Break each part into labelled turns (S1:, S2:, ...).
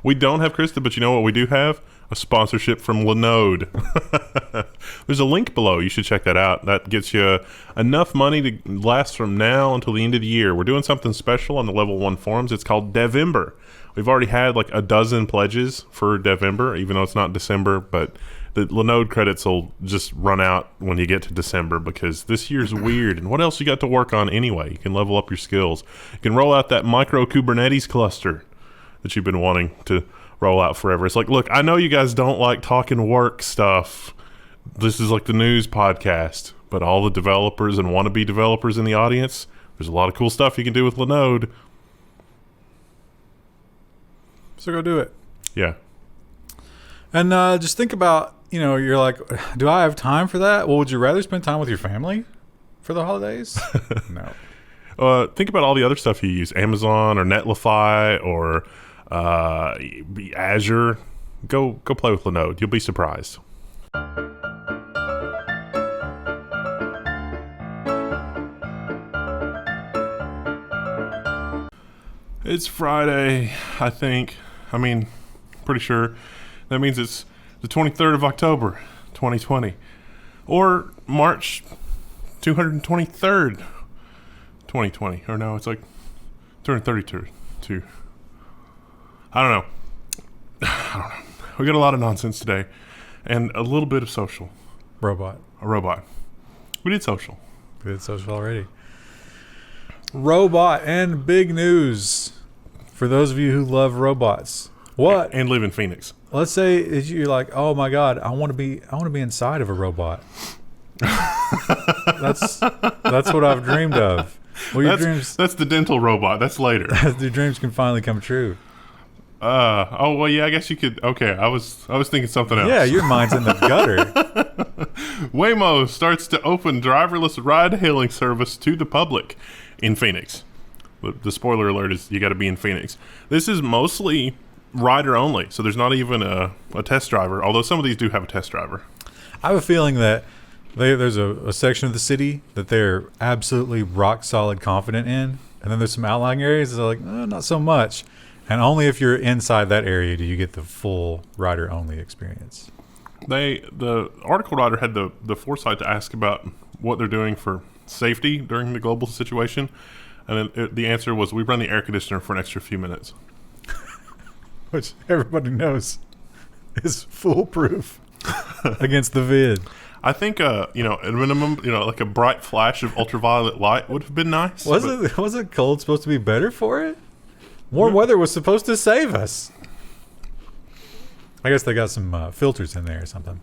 S1: We don't have Krista, but you know what we do have? A sponsorship from Linode. There's a link below. You should check that out. That gets you enough money to last from now until the end of the year. We're doing something special on the Level 1 forums. It's called Devember. We've already had like a dozen pledges for Devember, even though it's not December, but the Linode credits will just run out when you get to December because this year's weird. And what else you got to work on anyway? You can level up your skills. You can roll out that micro Kubernetes cluster that you've been wanting to roll out forever. It's like, look, I know you guys don't like talking work stuff. This is like the news podcast, but all the developers and wannabe developers in the audience, there's a lot of cool stuff you can do with Linode.
S2: So go do it.
S1: Yeah.
S2: And just think about, you're like, do I have time for that? Well, would you rather spend time with your family for the holidays? No.
S1: Think about all the other stuff you use, Amazon or Netlify or Azure. Go play with Linode. You'll be surprised. It's Friday, I think. Pretty sure. That means it's the 23rd of October, 2020. Or March 223rd, 2020. Or no, it's like 232. I don't know. We got a lot of nonsense today. And a little bit of social. A robot. We did social.
S2: Already. Robot and big news for those of you who love robots. What?
S1: And live in Phoenix.
S2: Let's say you're like, oh my God, I want to be inside of a robot. That's what I've dreamed of. Well,
S1: that's the dental robot. That's later.
S2: Your dreams can finally come true.
S1: Well, yeah, I guess you could. Okay, I was thinking something else.
S2: Yeah, your mind's in the gutter.
S1: Waymo starts to open driverless ride-hailing service to the public in Phoenix. The spoiler alert is you got to be in Phoenix. This is mostly rider only, so there's not even a test driver, although some of these do have a test driver.
S2: I have a feeling that there's a section of the city that they're absolutely rock solid confident in, and then there's some outlying areas that are like, not so much. And only if you're inside that area do you get the full rider only experience.
S1: The article writer had the foresight to ask about what they're doing for safety during the global situation, and then the answer was, we run the air conditioner for an extra few minutes.
S2: Which everybody knows is foolproof against the vid.
S1: I think, at minimum, like a bright flash of ultraviolet light would have been nice.
S2: Wasn't cold supposed to be better for it? Warm weather was supposed to save us. I guess they got some filters in there or something.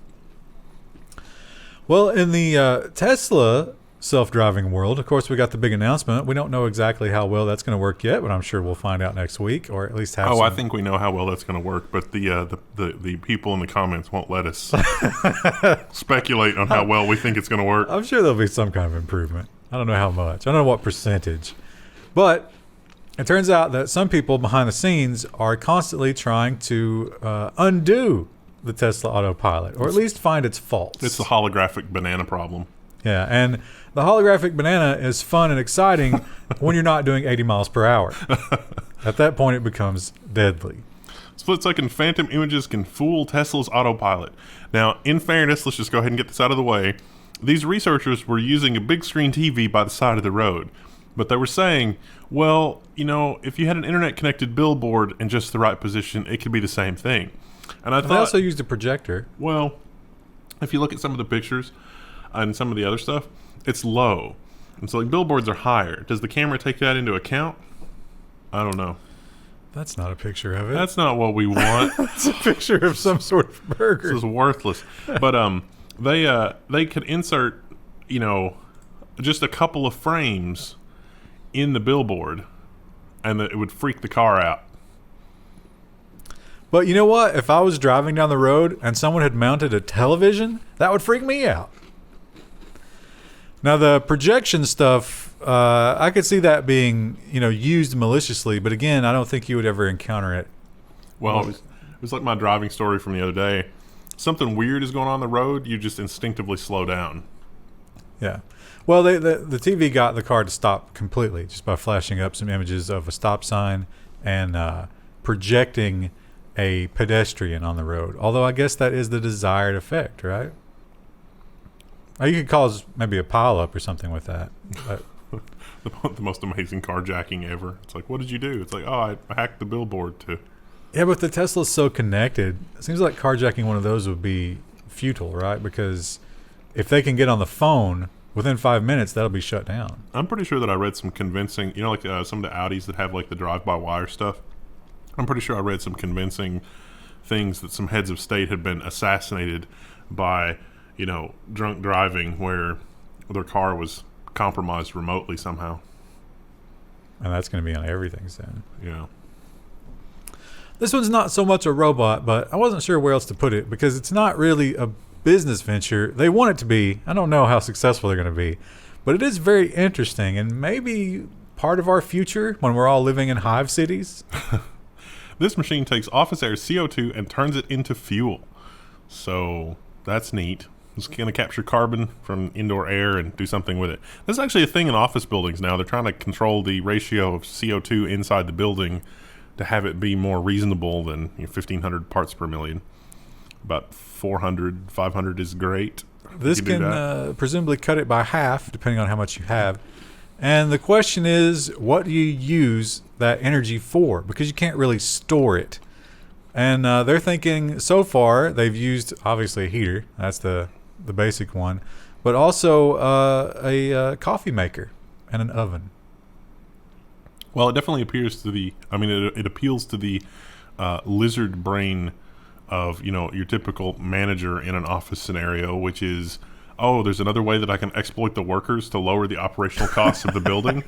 S2: Well, in the Tesla self-driving world, of course, we got the big announcement. We don't know exactly how well that's going to work yet, but I'm sure we'll find out next week, or at least have.
S1: I think we know how well that's going to work, but the people in the comments won't let us speculate on how well we think it's going to work.
S2: I'm sure there'll be some kind of improvement. I don't know how much. I don't know what percentage, but it turns out that some people behind the scenes are constantly trying to undo the Tesla Autopilot, or at least find its faults.
S1: It's the holographic banana problem.
S2: Yeah, and the holographic banana is fun and exciting when you're not doing 80 miles per hour. At that point, it becomes deadly.
S1: Split-second phantom images can fool Tesla's Autopilot. Now, in fairness, let's just go ahead and get this out of the way. These researchers were using a big screen TV by the side of the road. But they were saying, well, if you had an internet-connected billboard in just the right position, it could be the same thing. And I thought,
S2: they also used a projector.
S1: Well, if you look at some of the pictures and some of the other stuff, it's low. And so billboards are higher. Does the camera take that into account? I don't know.
S2: That's not a picture of it.
S1: That's not what we want.
S2: It's a picture of some sort of burger.
S1: This is worthless. But they could insert, just a couple of frames in the billboard, and it would freak the car out.
S2: But you know what? If I was driving down the road and someone had mounted a television, that would freak me out. Now, the projection stuff, I could see that being, used maliciously. But again, I don't think you would ever encounter it.
S1: Well, it was like my driving story from the other day. Something weird is going on the road, you just instinctively slow down.
S2: Yeah. Well, the TV got the car to stop completely just by flashing up some images of a stop sign and projecting a pedestrian on the road. Although I guess that is the desired effect, right? Or you could cause maybe a pileup or something with that. But
S1: The most amazing carjacking ever. It's like, what did you do? It's like, oh, I hacked the billboard too.
S2: yeah, but the Tesla's so connected. It seems like carjacking one of those would be futile, right? Because if they can get on the phone within 5 minutes, that'll be shut down.
S1: I'm pretty sure that I read some convincing, like some of the Audis that have like the drive-by-wire stuff. I'm pretty sure I read some convincing things that some heads of state had been assassinated by, drunk driving where their car was compromised remotely somehow.
S2: And that's going to be on everything soon.
S1: Yeah.
S2: This one's not so much a robot, but I wasn't sure where else to put it because it's not really a business venture. They want it to be. I don't know how successful they're going to be, but it is very interesting and maybe part of our future when we're all living in hive cities.
S1: This machine takes office air CO2 and turns it into fuel. So that's neat. It's going to capture carbon from indoor air and do something with it. This is actually a thing in office buildings now. They're trying to control the ratio of CO2 inside the building to have it be more reasonable than 1,500 parts per million. About 400, 500 is great.
S2: This can presumably cut it by half, depending on how much you have. And the question is, what do you use that energy for? Because you can't really store it. And they're thinking, so far, they've used, obviously, a heater. That's the basic one. But also a coffee maker and an oven.
S1: Well, it definitely appears to it appeals to the lizard brain of, your typical manager in an office scenario, which is, there's another way that I can exploit the workers to lower the operational costs of the building.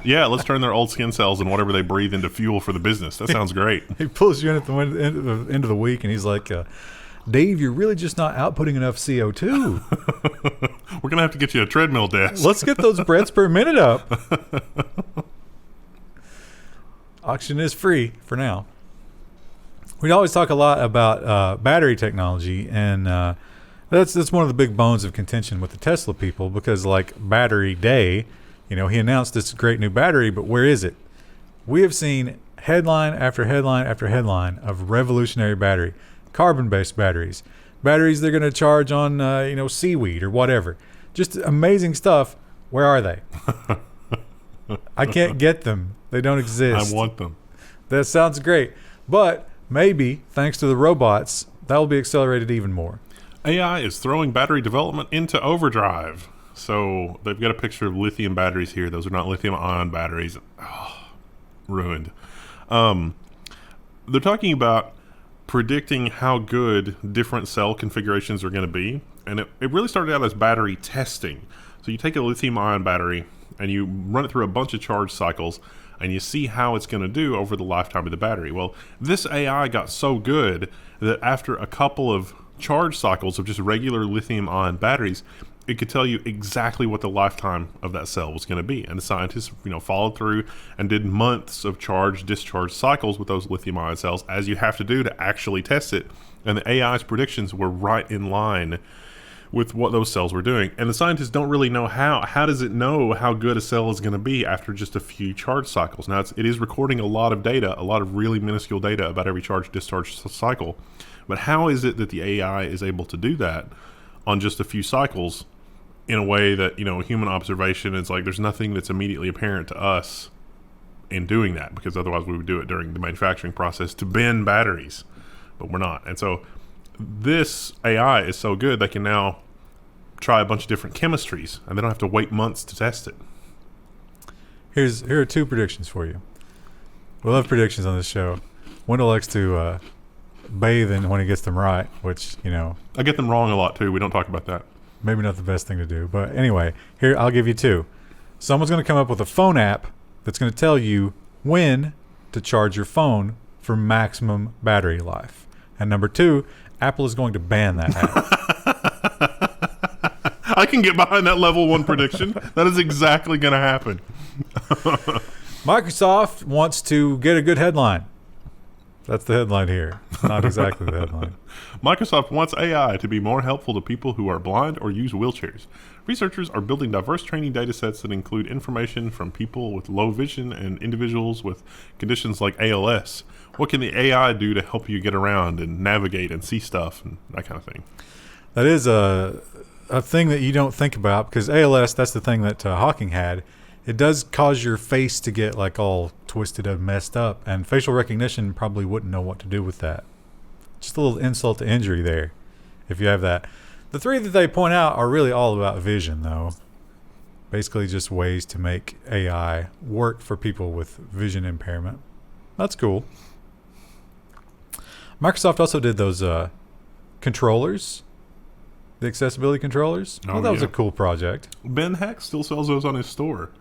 S1: Yeah, let's turn their old skin cells and whatever they breathe into fuel for the business. That sounds great.
S2: He pulls you in at the end of the week and he's like, Dave, you're really just not outputting enough CO2.
S1: We're going to have to get you a treadmill desk.
S2: Let's get those breaths per minute up. Oxygen is free for now. We always talk a lot about battery technology, and that's one of the big bones of contention with the Tesla people because, like Battery Day, he announced this great new battery, but where is it? We have seen headline after headline after headline of revolutionary battery, carbon-based batteries they're going to charge on seaweed or whatever. Just amazing stuff. Where are they? I can't get them. They don't exist.
S1: I want them.
S2: That sounds great. But maybe, thanks to the robots, that will be accelerated even more.
S1: AI is throwing battery development into overdrive. So they've got a picture of lithium batteries here. Those are not lithium-ion batteries. Oh, ruined. They're talking about predicting how good different cell configurations are going to be. And it really started out as battery testing. So you take a lithium-ion battery and you run it through a bunch of charge cycles and you see how it's going to do over the lifetime of the battery. Well, this AI got so good that after a couple of charge cycles of just regular lithium-ion batteries, it could tell you exactly what the lifetime of that cell was going to be. And the scientists, followed through and did months of charge-discharge cycles with those lithium-ion cells, as you have to do to actually test it. And the AI's predictions were right in line with what those cells were doing. And the scientists don't really know how. How does it know how good a cell is going to be after just a few charge cycles? Now, it is recording a lot of data, a lot of really minuscule data about every charge-discharge cycle. But how is it that the AI is able to do that on just a few cycles in a way that, human observation is like there's nothing that's immediately apparent to us in doing that, because otherwise we would do it during the manufacturing process to bend batteries, but we're not. And so this AI is so good they can now try a bunch of different chemistries and they don't have to wait months to test it.
S2: Here are two predictions for you. We love predictions on this show. Wendell likes to bathe in when he gets them right, which,
S1: I get them wrong a lot too. We don't talk about that.
S2: Maybe not the best thing to do. But anyway, here, I'll give you two. Someone's going to come up with a phone app that's going to tell you when to charge your phone for maximum battery life. And number two, Apple is going to ban that app.
S1: I can get behind that level 1 prediction. That is exactly going to happen.
S2: Microsoft wants to get a good headline. That's the headline here. Not exactly the headline.
S1: Microsoft wants AI to be more helpful to people who are blind or use wheelchairs. Researchers are building diverse training data sets that include information from people with low vision and individuals with conditions like ALS. What can the AI do to help you get around and navigate and see stuff and that kind of thing?
S2: That is a thing that you don't think about, because ALS, that's the thing that Hawking had. It does cause your face to get like all twisted and messed up, and facial recognition probably wouldn't know what to do with that. Just a little insult to injury there, if you have that. The three that they point out are really all about vision, though. Basically just ways to make AI work for people with vision impairment. That's cool. Microsoft also did those controllers, the accessibility controllers.
S1: Oh,
S2: That was a cool project.
S1: Ben Heck still sells those on his store.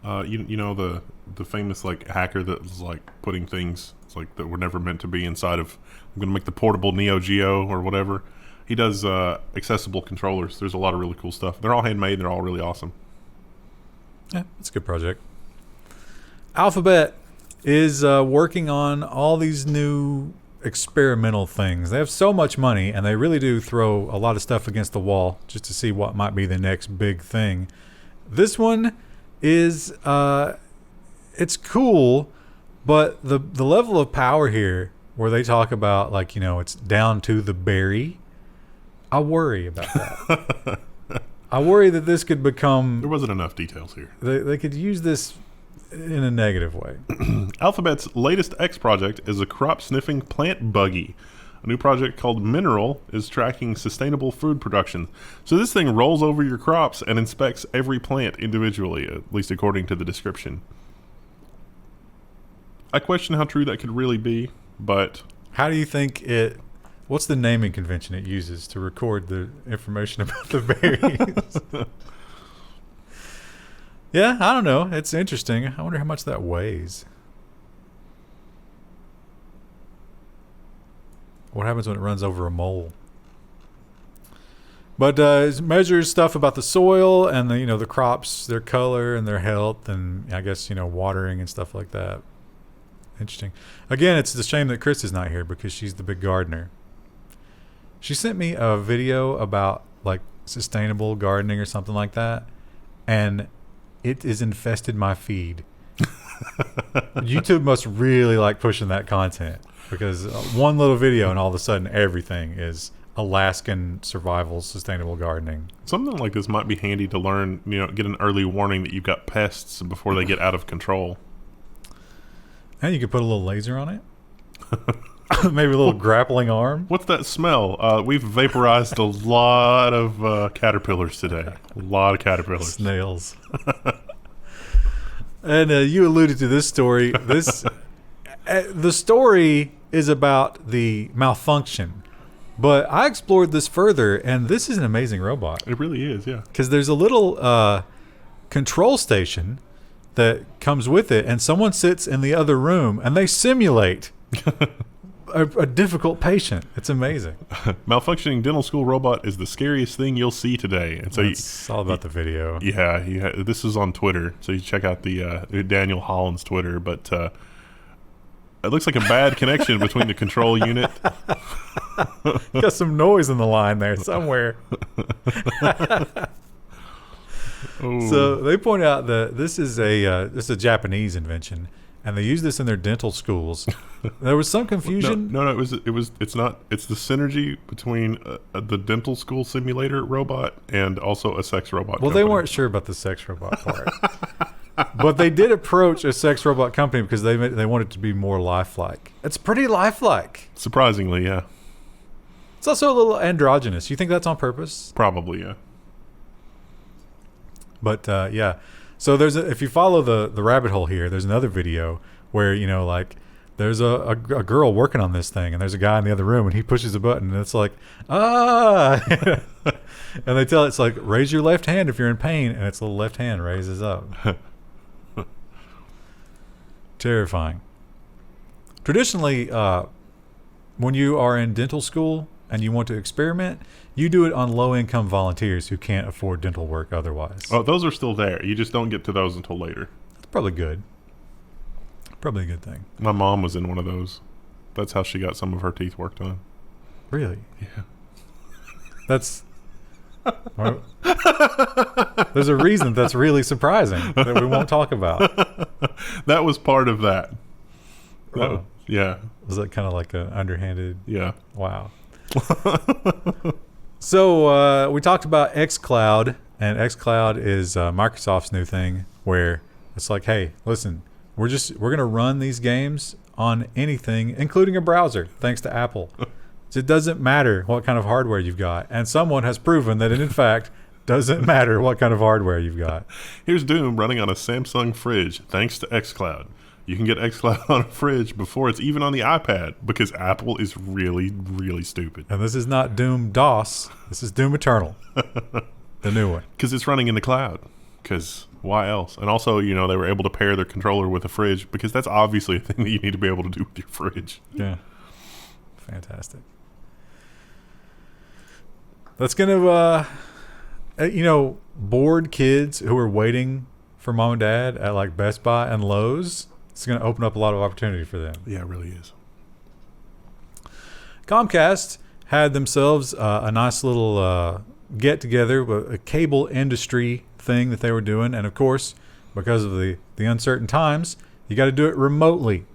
S1: You know the famous like hacker that was like putting things like that were never meant to be inside of. I'm gonna make the portable Neo Geo or whatever. He does accessible controllers. There's a lot of really cool stuff. They're all handmade. They're all really awesome.
S2: Yeah, it's a good project. Alphabet is working on all these new experimental things. They have so much money, and they really do throw a lot of stuff against the wall just to see what might be the next big thing. This one is it's cool, but the level of power here, where they talk about like, you know, it's down to the berry, I worry about that. I worry that this could become...
S1: There wasn't enough details here.
S2: They could use this in a negative way.
S1: Alphabet's latest X project is a crop-sniffing plant buggy. A new project called Mineral is tracking sustainable food production. So this thing rolls over your crops and inspects every plant individually, at least according to the description. I question how true that could really be, but...
S2: How do you think it... What's the naming convention it uses to record the information about the berries? Yeah, I don't know. It's interesting. I wonder how much that weighs. What happens when it runs over a mole? But it measures stuff about the soil and the crops, their color and their health, and I guess watering and stuff like that. Interesting. Again, it's a shame that Chris is not here because she's the big gardener. She sent me a video about like sustainable gardening or something like that, and it has infested my feed. YouTube must really like pushing that content, because one little video and all of a sudden everything is Alaskan survival sustainable gardening.
S1: Something like this might be handy to learn, get an early warning that you've got pests before they get out of control.
S2: And you could put a little laser on it. Maybe a little grappling arm.
S1: What's that smell? We've vaporized a lot of caterpillars today. A lot of caterpillars.
S2: Snails. And you alluded to this story. The story is about the malfunction. But I explored this further, and this is an amazing robot.
S1: It really is, yeah.
S2: Because there's a little control station that comes with it, and someone sits in the other room, and they simulate a difficult patient. It's amazing.
S1: Malfunctioning dental school robot is the scariest thing you'll see today. And so
S2: it's all about the video.
S1: Yeah, this is on Twitter, so you check out the Daniel Holland's Twitter. But it looks like a bad connection between the control unit.
S2: Got some noise in the line there somewhere. So they point out that this is a Japanese invention, and they use this in their dental schools. There was some confusion.
S1: No, it's not. It's the synergy between the dental school simulator robot and also a sex robot.
S2: Well,
S1: company.
S2: they weren't sure about the sex robot part, but they did approach a sex robot company because they wanted to be more lifelike. It's pretty lifelike.
S1: Surprisingly, yeah.
S2: It's also a little androgynous. You think that's on purpose?
S1: Probably, yeah.
S2: But yeah, so if you follow the rabbit hole here, there's another video where there's a girl working on this thing, and there's a guy in the other room, and he pushes a button, and it's like, and they tell it's like, raise your left hand if you're in pain, and its little left hand raises up. Terrifying. Traditionally, when you are in dental school and you want to experiment, you do it on low-income volunteers who can't afford dental work otherwise.
S1: Oh, those are still there. You just don't get to those until later.
S2: That's probably good. Probably a good thing.
S1: My mom was in one of those. That's how she got some of her teeth worked on.
S2: Really?
S1: Yeah.
S2: That's... Well, there's a reason that's really surprising that we won't talk about.
S1: That was part of that.
S2: Oh.
S1: Yeah.
S2: Was that kind of like an underhanded?
S1: Yeah.
S2: Wow. So we talked about xCloud, and xCloud is Microsoft's new thing where it's like, hey, listen, we're going to run these games on anything, including a browser, thanks to Apple. So it doesn't matter what kind of hardware you've got. And someone has proven that it, in fact, doesn't matter what kind of hardware you've got.
S1: Here's Doom running on a Samsung fridge, thanks to xCloud. You can get xCloud on a fridge before it's even on the iPad, because Apple is really, really stupid.
S2: And this is not Doom DOS. This is Doom Eternal, the new one.
S1: Because it's running in the cloud. Because why else? And also, they were able to pair their controller with a fridge, because that's obviously a thing that you need to be able to do with your fridge.
S2: Yeah. Fantastic. That's going to, bored kids who are waiting for mom and dad at like Best Buy and Lowe's, it's going to open up a lot of opportunity for them.
S1: Yeah, it really is.
S2: Comcast had themselves a nice little get-together, a cable industry thing that they were doing. And, of course, because of the uncertain times, you got to do it remotely.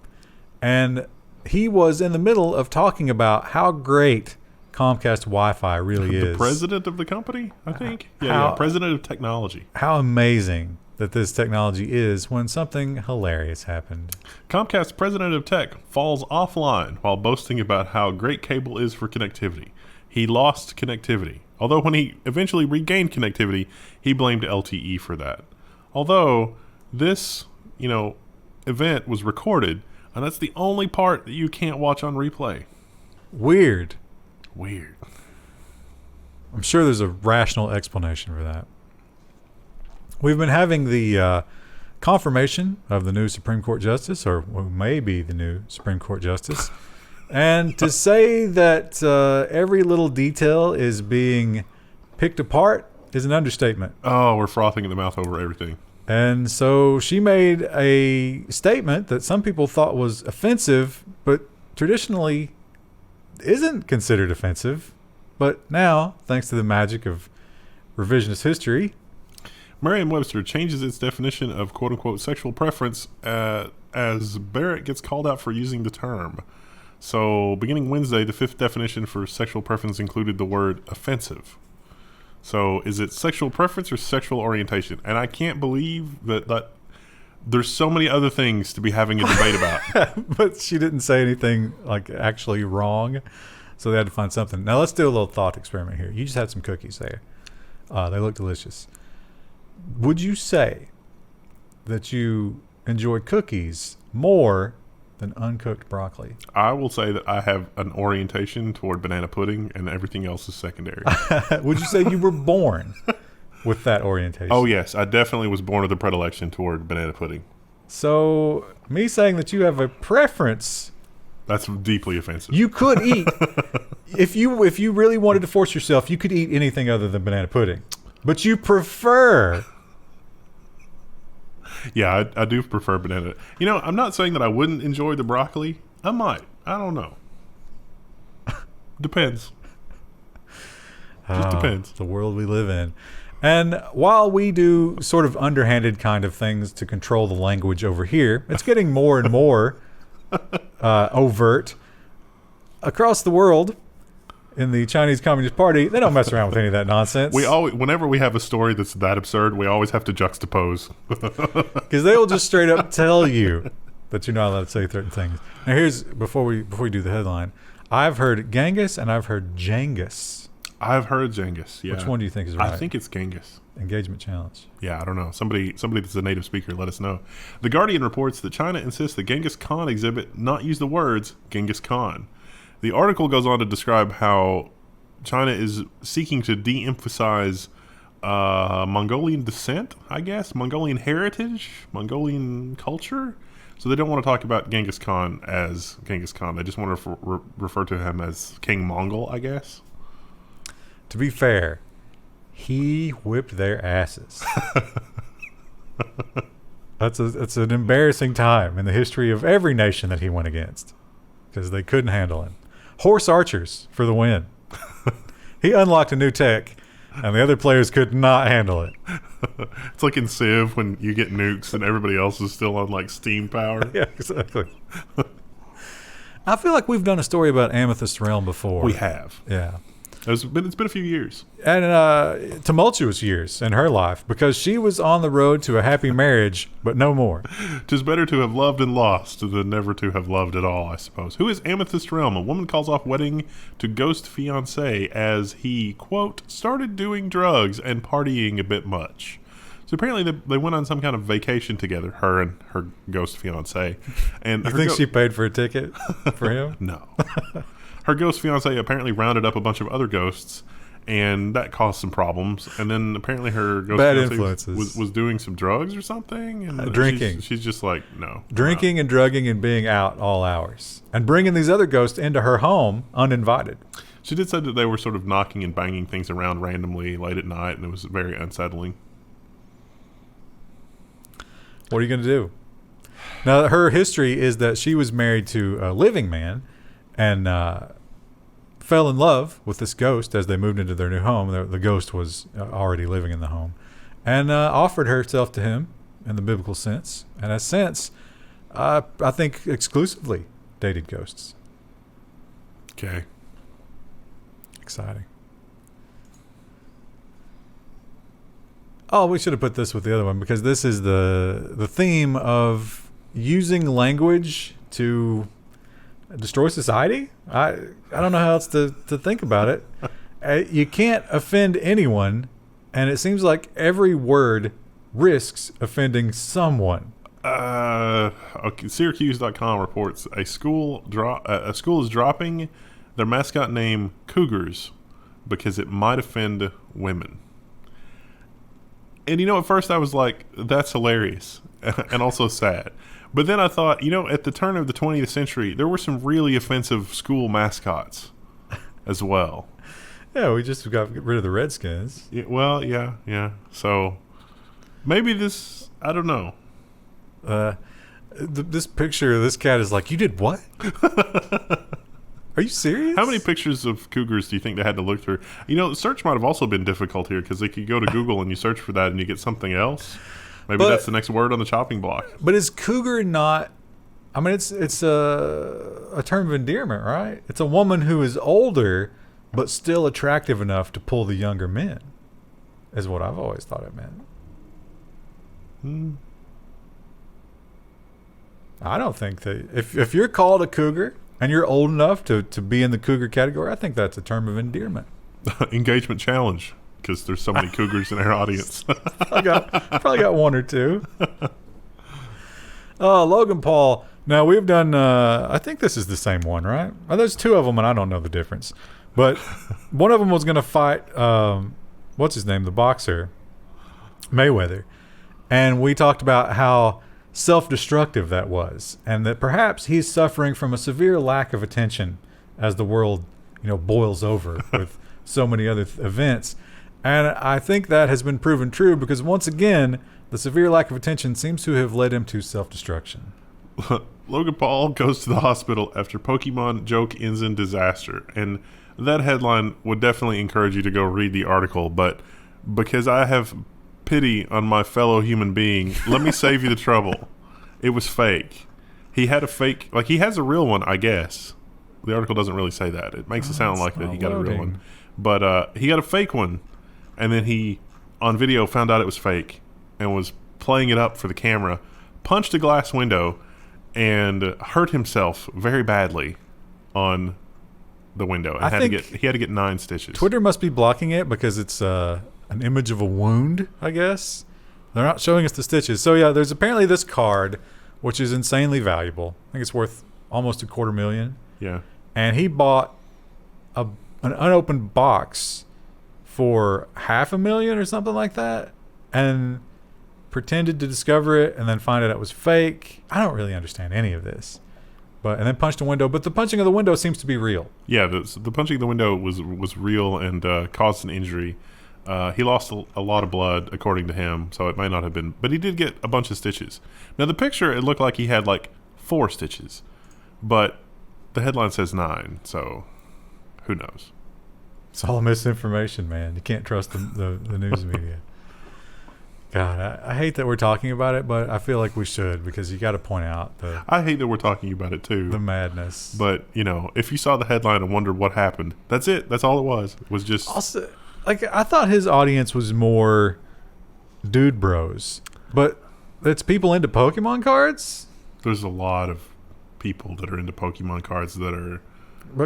S2: And he was in the middle of talking about how great Comcast Wi-Fi really is.
S1: The president of the company, I think. Yeah, president of technology.
S2: How amazing that this technology is when something hilarious happened.
S1: Comcast president of tech falls offline while boasting about how great cable is for connectivity. He lost connectivity. Although when he eventually regained connectivity, he blamed LTE for that. Although this, event was recorded, and that's the only part that you can't watch on replay.
S2: Weird.
S1: I'm
S2: sure there's a rational explanation for that. We've been having the confirmation of the new Supreme Court Justice, or maybe the new Supreme Court Justice. And to say that every little detail is being picked apart is an understatement.
S1: Oh, we're frothing in the mouth over everything.
S2: And so she made a statement that some people thought was offensive, but traditionally isn't considered offensive. But now, thanks to the magic of revisionist history,
S1: Merriam-Webster changes its definition of quote-unquote sexual preference as Barrett gets called out for using the term. So beginning Wednesday, the fifth definition for sexual preference included the word offensive. So is it sexual preference or sexual orientation? And I can't believe that there's so many other things to be having a debate about.
S2: But she didn't say anything like actually wrong. So they had to find something. Now let's do a little thought experiment here. You just had some cookies there. They look delicious. Would you say that you enjoy cookies more than uncooked broccoli?
S1: I will say that I have an orientation toward banana pudding, and everything else is secondary.
S2: Would you say you were born with that orientation?
S1: Oh, yes. I definitely was born with a predilection toward banana pudding.
S2: So me saying that you have a preference...
S1: That's deeply offensive.
S2: You could eat... If you really wanted to force yourself, you could eat anything other than banana pudding. But you prefer...
S1: Yeah, I do prefer banana. I'm not saying that I wouldn't enjoy the broccoli. I might. I don't know. Depends. Just depends.
S2: The world we live in. And while we do sort of underhanded kind of things to control the language over here, it's getting more and more overt. Across the world, in the Chinese Communist Party, they don't mess around with any of that nonsense.
S1: Whenever we have a story that's that absurd, we always have to juxtapose.
S2: Because they will just straight up tell you that you're not allowed to say certain things. Now here's, before we do the headline, I've heard Genghis and I've heard Genghis.
S1: I've heard Genghis, yeah.
S2: Which one do you think is right?
S1: I think it's Genghis.
S2: Engagement challenge.
S1: Yeah, I don't know. Somebody that's a native speaker, let us know. The Guardian reports that China insists the Genghis Khan exhibit not use the words Genghis Khan. The article goes on to describe how China is seeking to de-emphasize Mongolian descent, I guess, Mongolian heritage, Mongolian culture. So they don't want to talk about Genghis Khan as Genghis Khan. They just want to refer to him as King Mongol, I guess.
S2: To be fair, he whipped their asses. That's an embarrassing time in the history of every nation that he went against. because they couldn't handle him. Horse archers for the win. He unlocked a new tech, and the other players could not handle it.
S1: It's like in Civ when you get nukes and everybody else is still on like steam power.
S2: Yeah, exactly. I feel like we've done a story about Amethyst Realm before.
S1: We have.
S2: Yeah.
S1: It's been a few years.
S2: And tumultuous years in her life because she was on the road to a happy marriage, but no more.
S1: 'Tis better to have loved and lost than never to have loved at all, I suppose. Who is Amethyst Realm? A woman calls off wedding to ghost fiance as he, quote, started doing drugs and partying a bit much. So apparently they went on some kind of vacation together, her and her ghost fiance. And
S2: You think she paid for a ticket for him?
S1: No. Her ghost fiance apparently rounded up a bunch of other ghosts, and that caused some problems. And then apparently her ghost
S2: Bad
S1: fiance
S2: influences.
S1: was doing some drugs or something. And
S2: drinking.
S1: She's just like, no.
S2: Drinking and drugging and being out all hours. And bringing these other ghosts into her home uninvited.
S1: She did say that they were sort of knocking and banging things around randomly late at night, and it was very unsettling.
S2: What are you going to do? Now, her history is that she was married to a living man and fell in love with this ghost as they moved into their new home. The ghost was already living in the home and offered herself to him in the biblical sense. And has since, I think, exclusively dated ghosts.
S1: Okay.
S2: Exciting. Oh, we should have put this with the other one because this is the theme of using language to destroy society. I don't know how else to think about it. You can't offend anyone, and it seems like every word risks offending someone.
S1: Okay, Syracuse.com reports a school is dropping their mascot name Cougars because it might offend women. And at first I was like, that's hilarious and also sad. But then I thought, at the turn of the 20th century, there were some really offensive school mascots as well.
S2: Yeah, we just got rid of the Redskins.
S1: Yeah, well, yeah. So maybe this, I don't know.
S2: This picture of this cat is like, you did what? Are you serious?
S1: How many pictures of cougars do you think they had to look through? Search might have also been difficult here because they could go to Google and you search for that and you get something else. Maybe that's the next word on the chopping block.
S2: But is cougar not... I mean, it's a term of endearment, right? It's a woman who is older but still attractive enough to pull the younger men, is what I've always thought it meant. I don't think that... If you're called a cougar... and you're old enough to be in the cougar category, I think that's a term of endearment.
S1: Engagement challenge, because there's so many cougars in our audience.
S2: probably got one or two. Logan Paul. Now, we've done, I think this is the same one, right? There's two of them, and I don't know the difference. But one of them was going to fight, what's his name, the boxer, Mayweather. And we talked about how self-destructive that was, and that perhaps he's suffering from a severe lack of attention as the world, boils over with so many other events. And I think that has been proven true because once again, the severe lack of attention seems to have led him to self-destruction.
S1: Logan Paul goes to the hospital after Pokemon joke ends in disaster. And that headline would definitely encourage you to go read the article, but because I have pity on my fellow human being, let me save you the trouble. It was fake. He had a fake, he has a real one, I guess. The article doesn't really say that. It makes it sound like that he got a real one. But he got a fake one, and then he, on video, found out it was fake and was playing it up for the camera, punched a glass window, and hurt himself very badly on the window. And he had to get 9 stitches.
S2: Twitter must be blocking it because it's an image of a wound, I guess. They're not showing us the stitches. So yeah, there's apparently this card, which is insanely valuable. I think it's worth almost $250,000.
S1: Yeah.
S2: And he bought an unopened box for $500,000 or something like that, and pretended to discover it and then find out it was fake. I don't really understand any of this. And then punched a window. But the punching of the window seems to be real.
S1: Yeah, the punching of the window was real and caused an injury. He lost a lot of blood, according to him, so it might not have been. But he did get a bunch of stitches. Now, the picture, it looked like he had 4 stitches. But The headline says 9, so who knows?
S2: It's all misinformation, man. You can't trust the news media. God, I hate that we're talking about it, but I feel like we should, because you got to point out
S1: I hate that we're talking about it too.
S2: the madness.
S1: But, if you saw the headline and wondered what happened, that's it. That's all it was. It was just...
S2: Also, like, I thought his audience was more dude bros, but it's people into Pokemon cards?
S1: There's a lot of people that are into Pokemon cards that are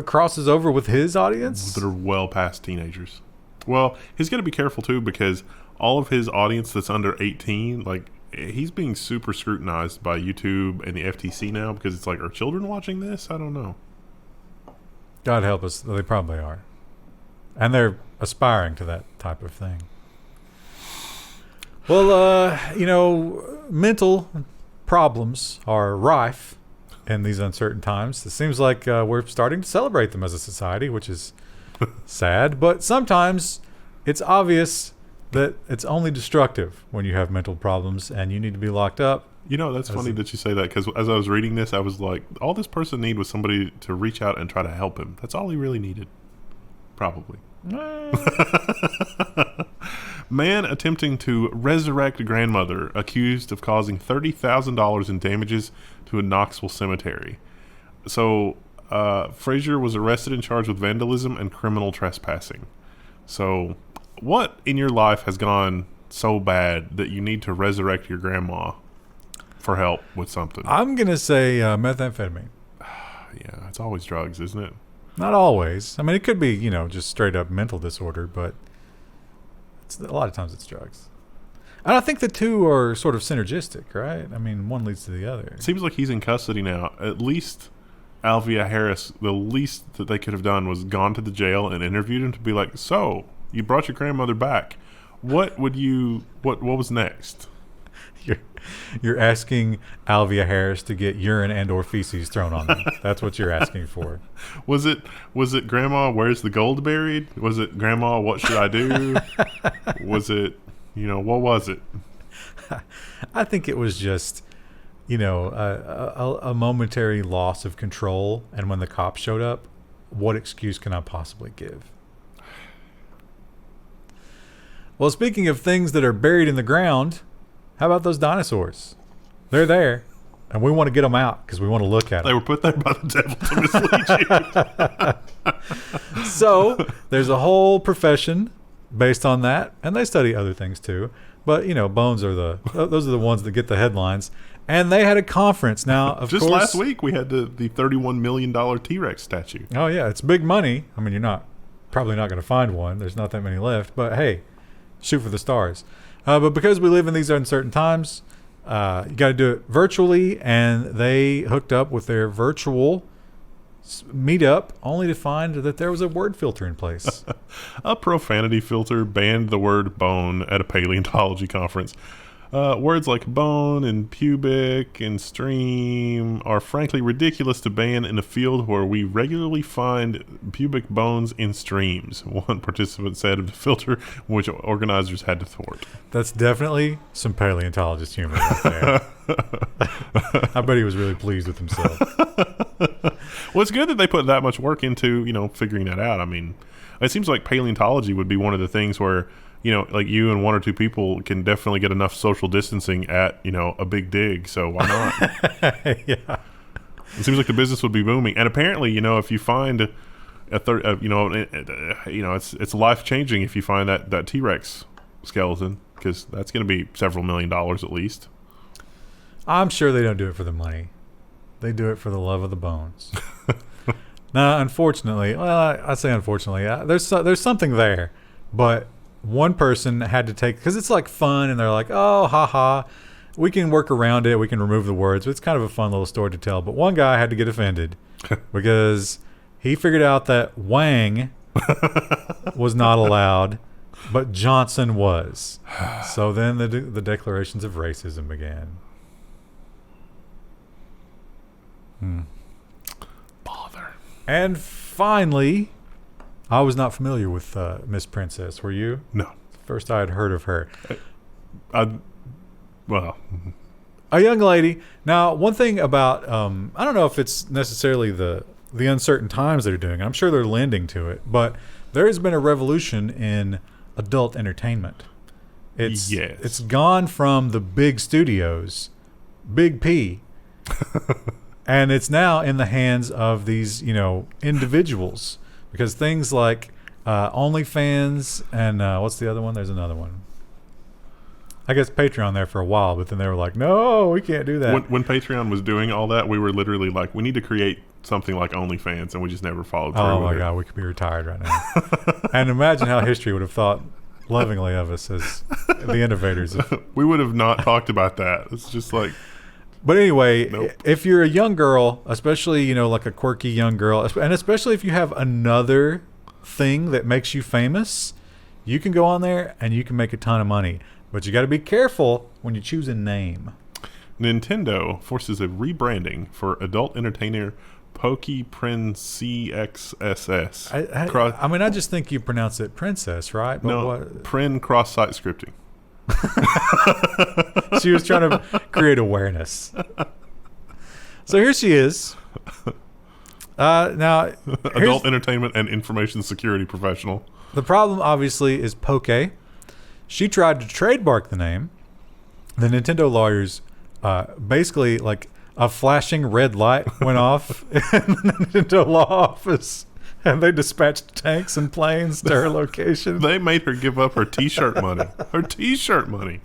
S2: crosses over with his audience?
S1: that are well past teenagers. Well, he's got to be careful too, because all of his audience that's under 18, like, he's being super scrutinized by YouTube and the FTC now, because it's like, are children watching this? I don't know.
S2: God help us. They probably are. And they're aspiring to that type of thing. Well, mental problems are rife in these uncertain times. It seems like we're starting to celebrate them as a society, which is sad. But sometimes it's obvious that it's only destructive when you have mental problems and you need to be locked up.
S1: That's funny that you say that, because as I was reading this, I was like, all this person needed was somebody to reach out and try to help him. That's all he really needed. Probably. Man attempting to resurrect grandmother accused of causing $30,000 in damages to a Knoxville cemetery. So, Frazier was arrested and charged with vandalism and criminal trespassing. So, what in your life has gone so bad that you need to resurrect your grandma for help with something?
S2: I'm going to say methamphetamine.
S1: Yeah, it's always drugs, isn't it?
S2: Not always. I mean, it could be, just straight up mental disorder, but a lot of times it's drugs. And I think the two are sort of synergistic, right? I mean, one leads to the other.
S1: It seems like he's in custody now. At least Alvia Harris, the least that they could have done was gone to the jail and interviewed him to be like, so, you brought your grandmother back. What was next?
S2: You're asking Alvia Harris to get urine and or feces thrown on them. That's what you're asking for.
S1: Was it Grandma, where's the gold buried? Was it Grandma, what should I do? Was it, what was it?
S2: I think it was just, a momentary loss of control. And when the cops showed up, what excuse can I possibly give? Well, speaking of things that are buried in the ground, how about those dinosaurs? They're there, and we want to get them out because we want to look at them.
S1: They were put there by the devil to mislead you.
S2: So there's a whole profession based on that, and they study other things too. But bones are those are the ones that get the headlines. And they had a conference. Now, of
S1: just
S2: course,
S1: last week we had the $31 million T-Rex statue.
S2: Oh yeah, it's big money. I mean, you're probably not going to find one. There's not that many left. But hey, shoot for the stars. But because we live in these uncertain times, you got to do it virtually, and they hooked up with their virtual meetup only to find that there was a word filter in place.
S1: A profanity filter banned the word bone at a paleontology conference. Words like bone and pubic and stream are frankly ridiculous to ban in a field where we regularly find pubic bones in streams, one participant said of the filter, which organizers had to thwart.
S2: That's definitely some paleontologist humor right there. I bet he was really pleased with himself.
S1: Well, it's good that they put that much work into, figuring that out. I mean, it seems like paleontology would be one of the things where, like you and one or two people can definitely get enough social distancing at, a big dig. So why not?
S2: Yeah.
S1: It seems like the business would be booming. And apparently, if you find it's life changing if you find that T-Rex skeleton, because that's going to be several $1 million at least.
S2: I'm sure they don't do it for the money. They do it for the love of the bones. Now, unfortunately, I say unfortunately, there's something there, but one person had to take, because it's like fun, and they're like, oh, haha, we can work around it, we can remove the words. It's kind of a fun little story to tell. But one guy had to get offended because he figured out that Wang was not allowed, but Johnson was. So then the declarations of racism began.
S1: Bother.
S2: And finally, I was not familiar with Miss Princess. Were you?
S1: No.
S2: First I had heard of her.
S1: Well,
S2: a young lady. Now, one thing about I don't know if it's necessarily the the uncertain times they're doing. I'm sure they're lending to it, but there has been a revolution in adult entertainment. It's gone from the big studios, Big P, and it's now in the hands of these, individuals, because things like OnlyFans and what's the other one? There's another one. I guess Patreon there for a while, but then they were like, no, we can't do that.
S1: When Patreon was doing all that, we were literally like, we need to create something like OnlyFans, and we just never followed through with it.
S2: Oh my God, we could be retired right now. And imagine how history would have thought lovingly of us as the innovators.
S1: We would have not talked about that. It's just like...
S2: But anyway,
S1: nope.
S2: If you're a young girl, especially, like a quirky young girl, and especially if you have another thing that makes you famous, you can go on there and you can make a ton of money. But you got to be careful when you choose a name.
S1: Nintendo forces a rebranding for adult entertainer Pokeprincxss.
S2: I just think you pronounce it princess, right? But
S1: no, Prin cross-site scripting.
S2: She was trying to create awareness. So here she is. Now,
S1: adult entertainment and information security professional.
S2: The problem, obviously, is Poke. She tried to trademark the name. The Nintendo lawyers, basically, like a flashing red light went off in the Nintendo law office, and they dispatched tanks and planes to her location.
S1: They made her give up her T-shirt money. Her T-shirt money.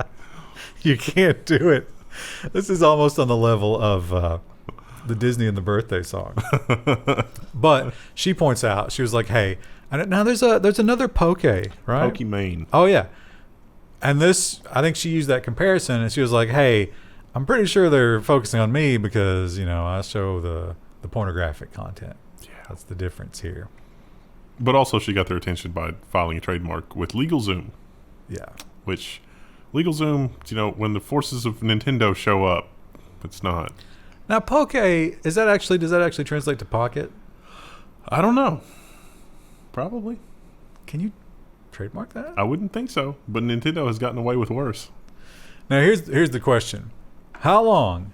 S2: You can't do it. This is almost on the level of the Disney and the Birthday song. But she points out, she was like, hey, now there's another Poke, right?
S1: Pokemane.
S2: Oh, yeah. And this, I think she used that comparison, and she was like, hey, I'm pretty sure they're focusing on me because, I show the pornographic content. Yeah. That's the difference here.
S1: But also she got their attention by filing a trademark with LegalZoom.
S2: Yeah.
S1: Which, LegalZoom, when the forces of Nintendo show up, it's not.
S2: Now, Poke, does that actually translate to pocket?
S1: I don't know. Probably.
S2: Can you trademark that?
S1: I wouldn't think so, but Nintendo has gotten away with worse.
S2: Now, here's the question. How long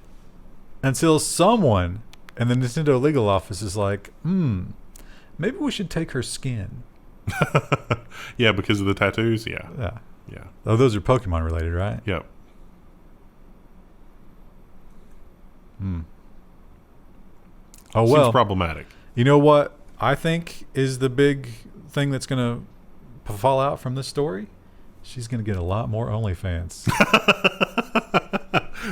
S2: until someone in the Nintendo legal office is like, maybe we should take her skin?
S1: Yeah, because of the tattoos? Yeah. Yeah.
S2: Oh, those are Pokemon related, right?
S1: Yep.
S2: Oh, well.
S1: Seems problematic.
S2: You know what I think is the big thing that's going to fall out from this story? She's going to get a lot more OnlyFans.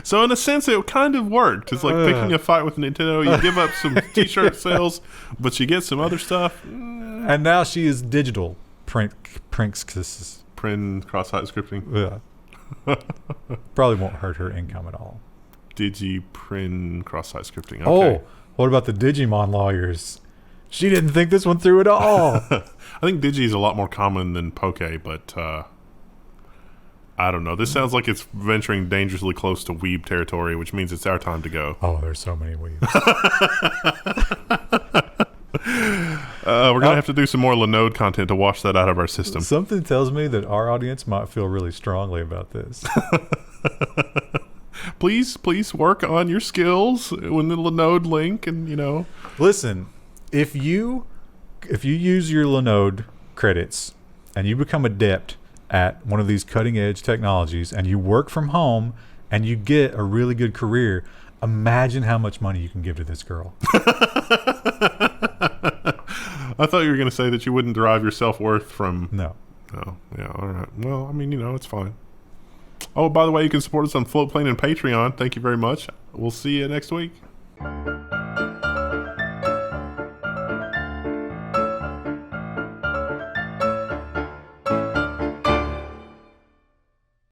S1: So in a sense, it kind of worked. It's like picking a fight with Nintendo. You give up some T-shirt sales, but you get some other stuff.
S2: And now she is digital. Princxss.
S1: Prin cross-site scripting.
S2: Yeah. Probably won't hurt her income at all.
S1: Prin cross-site scripting. Okay.
S2: Oh, what about the Digimon lawyers? She didn't think this one through at all.
S1: I think Digi is a lot more common than Poke, but I don't know. This sounds like it's venturing dangerously close to weeb territory, which means it's our time to go.
S2: Oh, there's so many weebs.
S1: We're going to have to do some more Linode content to wash that out of our system.
S2: Something tells me that our audience might feel really strongly about this.
S1: Please work on your skills with the Linode link and,
S2: Listen, if you use your Linode credits and you become adept at one of these cutting edge technologies and you work from home and you get a really good career, imagine how much money you can give to this girl.
S1: I thought you were going to say that you wouldn't derive your self-worth from...
S2: No.
S1: Oh, yeah, all right. Well, I mean, it's fine. Oh, by the way, you can support us on Floatplane and Patreon. Thank you very much. We'll see you next week.